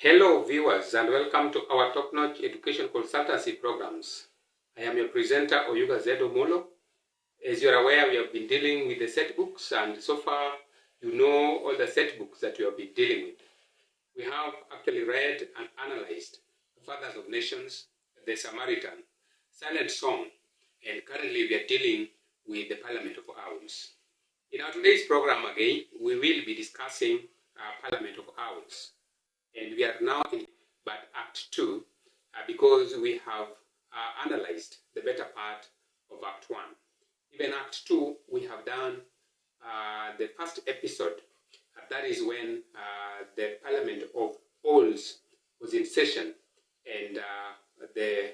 Hello viewers and welcome to our top-notch education consultancy programs. I am your presenter Oyuga Zedo Molo. As you are aware, we have been dealing with the set books, and so far you know all the set books that we have been dealing with. We have actually read and analyzed the Fathers of Nations, the Samaritan, Silent Song, and currently we are dealing with the Parliament of Owls. In our today's program again, we will be discussing Parliament of Owls. And we are now in Act 2 because we have analyzed the better part of Act 1. Even Act 2, we have done the first episode. That is when the Parliament of Owls was in session, and the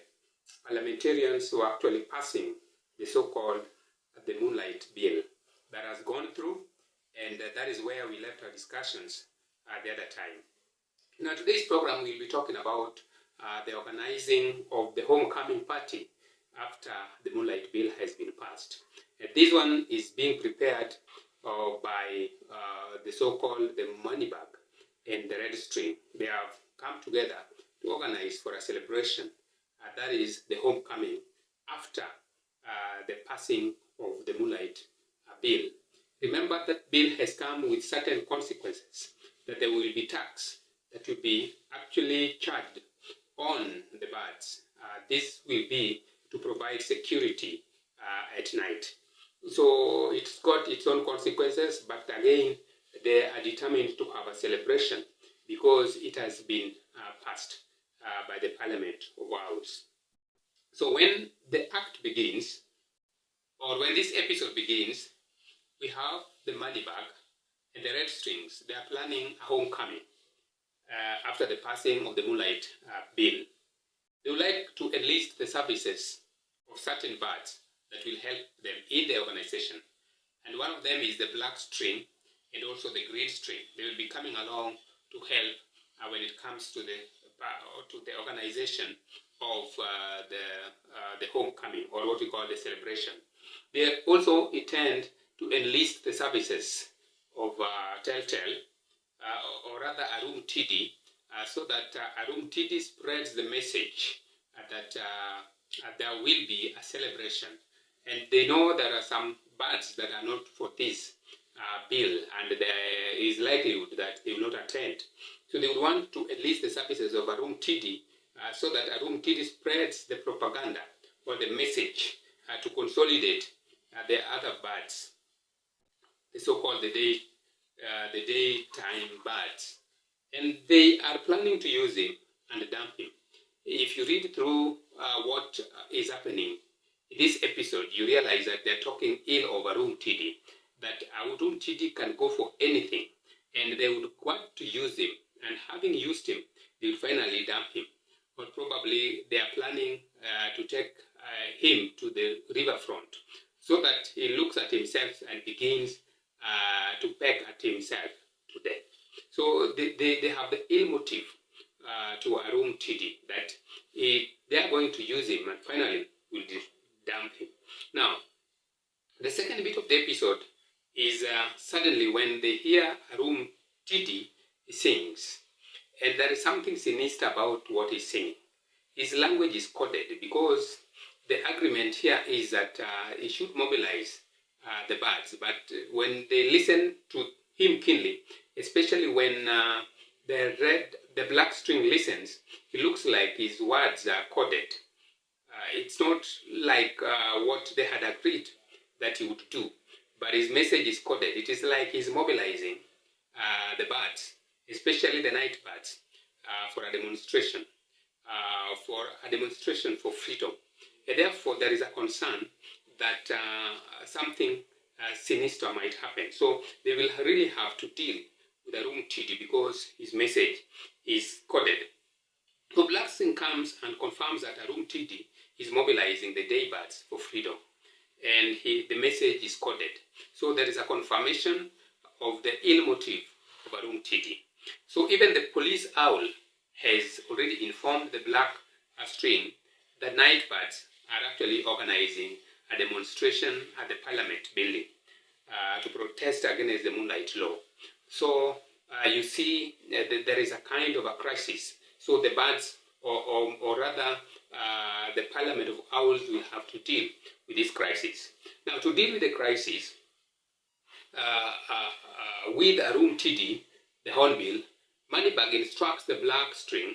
parliamentarians were actually passing the so-called the Moonlight Bill that has gone through, and that is where we left our discussions at the other time. Now, today's program we'll be talking about the organizing of the homecoming party after the Moonlight Bill has been passed. And this one is being prepared by the so-called the Moneybag and the Red String. They have come together to organize for a celebration. That is the homecoming after the passing of the Moonlight Bill. Remember that bill has come with certain consequences, that there will be tax that will be actually charged on the birds. This will be to provide security at night. So it's got its own consequences, but again, they are determined to have a celebration because it has been passed by the Parliament of Owls. So when the act begins, or when this episode begins, we have the Moneybag and the Red Strings. They are planning a homecoming after the passing of the Moonlight Bill. They would like to enlist the services of certain birds that will help them in the organization. And one of them is the black string and also the green string. They will be coming along to help when it comes to the organization of the homecoming, or what we call the celebration. They also intend to enlist the services of Telltale, or rather Arum Tidi, so that Arum Tidi spreads the message that there will be a celebration. And they know there are some birds that are not for this bill, and there is likelihood that they will not attend. So they would want to enlist the services of Arum Tidi so that Arum Tidi spreads the propaganda or the message to consolidate the other birds, the so-called the daytime birds. And they are planning to use him and dump him. If you read through what is happening in this episode, you realize that they're talking ill of Arum Tidi, that Arum Tidi can go for anything, and they would want to use him, and having used him, they will finally dump him. But probably they are planning to take him to the riverfront so that he looks at himself and begins to peck at himself to death. So they have the ill motive to Arum Tidi, that they are going to use him and finally will dump him. Now, the second bit of the episode is suddenly when they hear Arum Tidi sings, and there is something sinister about what he's singing. His language is coded because the agreement here is that he should mobilize the birds, but when they listen to him keenly, especially when the black string listens, it looks like his words are coded. It's not like what they had agreed that he would do, but his message is coded. It is like he's mobilizing the birds, especially the night birds, for a demonstration for freedom. And therefore, there is a concern that something sinister might happen. So they will really have to deal with Arum Tidi because his message is coded. So Blackstring comes and confirms that Arum Tidi is mobilizing the day birds for freedom, and the message is coded. So there is a confirmation of the ill motive of Arum Tidi. So even the police owl has already informed the black string that night birds are actually organizing a demonstration at the Parliament building to protest against the Moonlight Law. So you see there is a kind of a crisis. So the birds, or rather the Parliament of Owls, will have to deal with this crisis. Now, to deal with the crisis, with Arum TD, the hornbill, Moneybag instructs the black string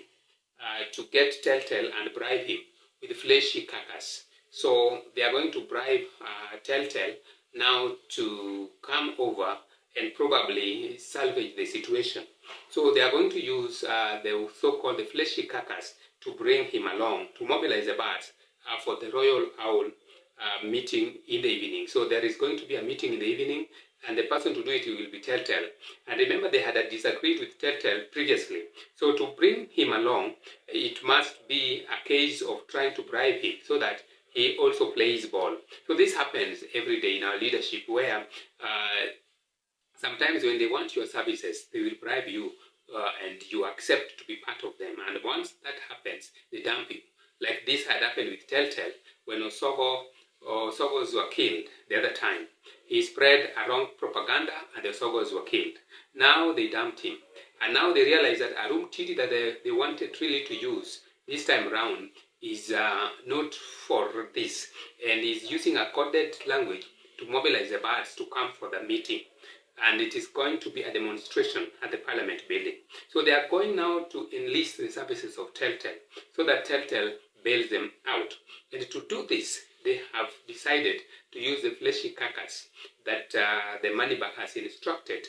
to get Telltale and bribe him with fleshy carcass. So they are going to bribe Telltale now to come over and probably salvage the situation. So they are going to use the so-called the fleshy carcass to bring him along, to mobilize the birds for the Royal Owl meeting in the evening. So there is going to be a meeting in the evening, and the person to do it will be Telltale. And remember, they had disagreed with Telltale previously. So to bring him along, it must be a case of trying to bribe him so that he also plays ball. So this happens every day in our leadership, where sometimes when they want your services, they will bribe you and you accept to be part of them. And once that happens, they dump you. Like this had happened with Telltale when Osogos were killed the other time. He spread a wrong propaganda and the Osogos were killed. Now they dumped him. And now they realize that Arum TD that they wanted really to use this time around is not for this. And is using a coded language to mobilize the birds to come for the meeting. And it is going to be a demonstration at the Parliament building. So they are going now to enlist the services of Telltale so that Telltale bails them out. And to do this, they have decided to use the fleshy carcass that the Moneybag has instructed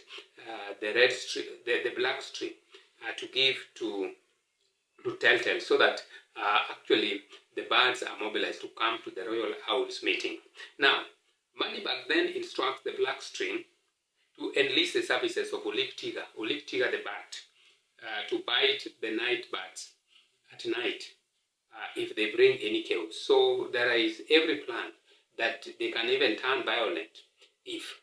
the black string to give to Telltale, so that actually the birds are mobilized to come to the Royal Owls meeting. Now, Moneybag then instructs the black string to enlist the services of Olik-Tiga the bat, to bite the night bats at night if they bring any chaos. So there is every plan that they can even turn violent if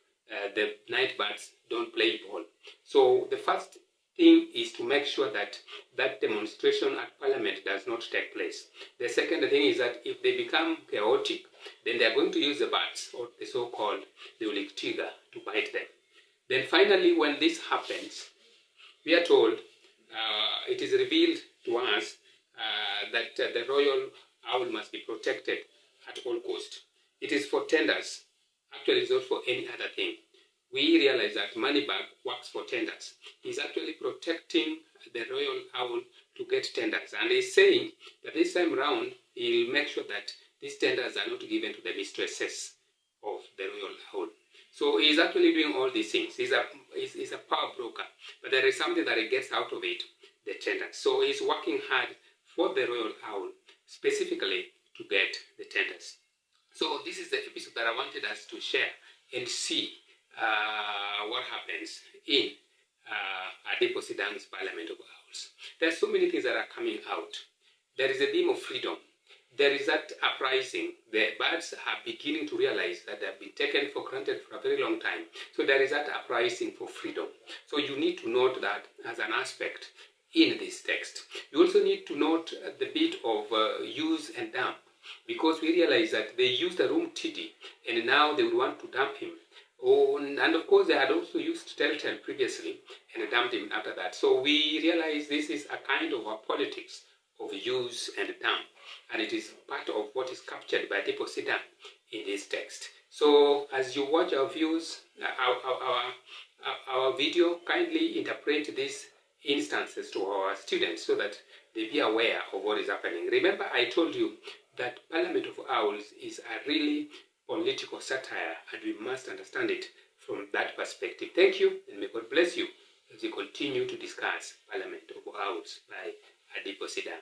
the night bats don't play ball. So the first thing is to make sure that that demonstration at Parliament does not take place. The second thing is that if they become chaotic, then they are going to use the bats, or the so-called the Olik-Tiga, to bite them. Then finally, when this happens, we are told, it is revealed to us that the Royal Owl must be protected at all costs. It is for tenders. Actually, it's not for any other thing. We realize that Moneybag works for tenders. He's actually protecting the Royal Owl to get tenders. And he's saying that this time around, he'll make sure that these tenders are not given to the mistresses of the Royal Owl. So he's actually doing all these things. He's a power broker, but there is something that he gets out of it, the tenders. So he's working hard for the Royal Owl, specifically to get the tenders. So this is the episode that I wanted us to share and see what happens in Adipo Sidang's Parliament of Owls. There are so many things that are coming out. There is a theme of freedom. There is that uprising. The birds are beginning to realize that they have been taken for granted for a very long time. So there is that uprising for freedom. So you need to note that as an aspect in this text. You also need to note the bit of use and dump, because we realize that they used Arum TD and now they would want to dump him. Oh, and of course they had also used Telltale previously and dumped him after that. So we realize this is a kind of a politics of use and dump, and it is part of what is captured by Adipo Sidang in this text. So as you watch our views, our video, kindly interpret these instances to our students so that they be aware of what is happening. Remember, I told you that Parliament of Owls is a really political satire, and we must understand it from that perspective. Thank you, and may God bless you as you continue to discuss Parliament of Owls by Adipo Sidang.